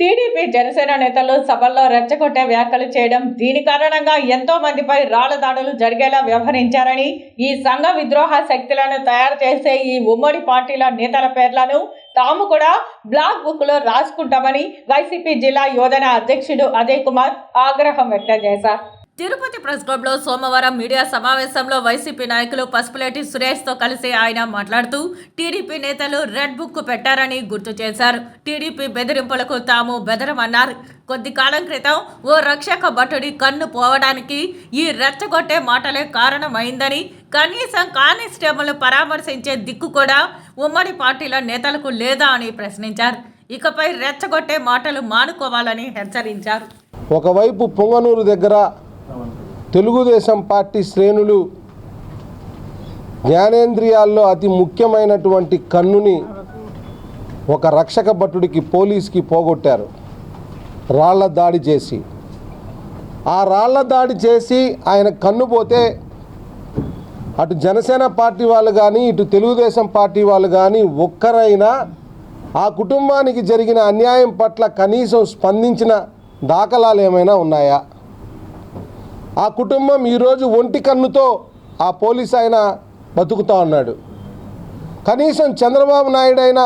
TDP Janasena నేతలు సభల్లో రెచ్చగొట్టే వ్యాఖ్యలు చేయడం, దీని కారణంగా ఎంతో మందిపై రాళ్ల దాడులు జరిగేలా వ్యవహరించారని, ఈ సంఘ విద్రోహ శక్తులను తయారు చేసే ఈ ఉమ్మడి పార్టీల నేతల పేర్లను తాము కూడా బ్లాక్ బుక్ లో రాసుకుంటామని వైసీపీ జిల్లా యోధన అధ్యక్షుడు అజయ్ కుమార్ ఆగ్రహం వ్యక్తం చేశారు. తిరుపతి ప్రెస్ క్లబ్ లో సోమవారం మీడియా సమావేశంలో వైసీపీ నాయకులు పసుపులేటి సురేష్ తో కలిసి ఆయన మాట్లాడుతూ టీడీపీ నేతలు రెడ్ బుక్ పెట్టారని గుర్తు చేశారు. టీడీపీ బెదిరింపులకు తాము బెదరమన్నారు. కొద్ది కాలం క్రితం ఓ రక్షక భటుడి కన్ను పోవడానికి ఈ రెచ్చగొట్టే మాటలే కారణమైందని, కనీసం కానిస్టేబుల్ పరామర్శించే దిక్కు కూడా ఉమ్మడి పార్టీల నేతలకు లేదా అని ప్రశ్నించారు. ఇకపై రెచ్చగొట్టే మాటలు మానుకోవాలని హెచ్చరించారు. ఒకవైపు పొంగనూరు దగ్గర తెలుగుదేశం పార్టీ శ్రేణులు జ్ఞానేంద్రియాల్లో అతి ముఖ్యమైనటువంటి కన్నుని ఒక రక్షక భటుడికి పోలీస్కి పోగొట్టారు రాళ్ల దాడి చేసి. ఆ రాళ్ల దాడి చేసి ఆయన కన్ను పోతే అటు జనసేన పార్టీ వాళ్ళు కానీ ఇటు తెలుగుదేశం పార్టీ వాళ్ళు కానీ ఒక్కరైనా ఆ కుటుంబానికి జరిగిన అన్యాయం పట్ల కనీసం స్పందించిన దాఖలాలు ఏమైనా ఉన్నాయా? ఆ కుటుంబం ఈరోజు ఒంటి కన్నుతో ఆ పోలీస్ ఆయన బతుకుతూ ఉన్నాడు. కనీసం చంద్రబాబు నాయుడు అయినా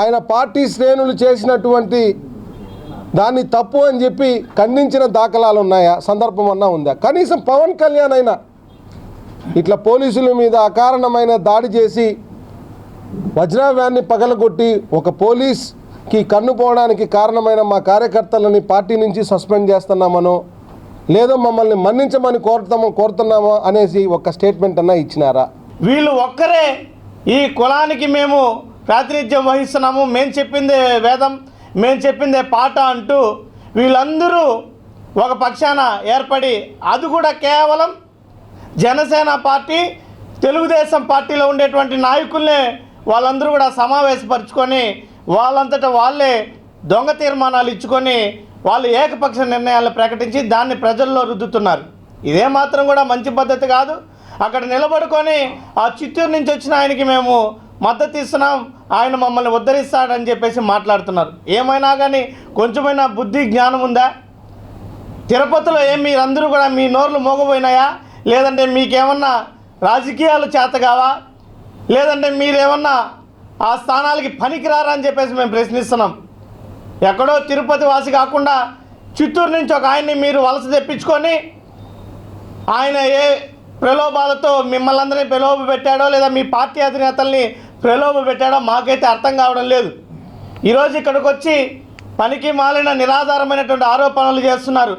ఆయన పార్టీ శ్రేణులు చేసినటువంటి దాన్ని తప్పు అని చెప్పి ఖండించిన దాఖలాలు ఉన్నాయా? సందర్భం అన్నా ఉందా? కనీసం పవన్ కళ్యాణ్ అయినా ఇట్లా పోలీసుల మీద అకారణమైన దాడి చేసి వజ్రావ్యాన్ని పగలగొట్టి ఒక పోలీస్కి కన్ను పోవడానికి కారణమైన మా కార్యకర్తలని పార్టీ నుంచి సస్పెండ్ చేస్తున్నామనో లేదో మమ్మల్ని మన్నించమని కోరుతున్నామో అనేసి ఒక స్టేట్మెంట్ అన్నా ఇచ్చినారా? వీళ్ళు ఒక్కరే ఈ కులానికి మేము ప్రాతినిధ్యం వహిస్తున్నాము, మేము చెప్పిందే వేదం, మేము చెప్పిందే పాట అంటూ వీళ్ళందరూ ఒక పక్షాన ఏర్పడి, అది కూడా కేవలం జనసేన పార్టీ తెలుగుదేశం పార్టీలో ఉండేటువంటి నాయకుల్నే వాళ్ళందరూ కూడా సమావేశపరుచుకొని వాళ్ళంతటా వాళ్ళే దొంగ తీర్మానాలు ఇచ్చుకొని వాళ్ళు ఏకపక్ష నిర్ణయాలను ప్రకటించి దాన్ని ప్రజల్లో రుద్దుతున్నారు. ఇదే మాత్రం కూడా మంచి పద్ధతి కాదు. అక్కడ నిలబడుకొని ఆ చిత్తూరు నుంచి వచ్చిన ఆయనకి మేము మద్దతు ఇస్తున్నాం, ఆయన మమ్మల్ని ఉద్ధరిస్తాడని చెప్పేసి మాట్లాడుతున్నారు. ఏమైనా కానీ కొంచెమైనా బుద్ధి జ్ఞానం ఉందా? తిరుపతిలో మీరందరూ కూడా మీ నోర్లు మోగపోయినాయా? లేదంటే మీకేమన్నా రాజకీయాలు చేతగావా? లేదంటే మీరేమన్నా ఆ స్థానాలకి పనికిరారా అని చెప్పేసి మేము ప్రశ్నిస్తున్నాం. ఎక్కడో తిరుపతి వాసి కాకుండా చిత్తూరు నుంచి ఒక ఆయన్ని మీరు వలస తెప్పించుకొని ఆయన ఏ ప్రలోభాలతో మిమ్మల్ని అందరినీ ప్రలోభ పెట్టాడో లేదా మీ పార్టీ అధినేతల్ని ప్రలోభ పెట్టాడో మాకైతే అర్థం కావడం లేదు. ఈరోజు ఇక్కడికి వచ్చి పనికి మాలిన నిరాధారమైనటువంటి ఆరోపణలు చేస్తున్నారు.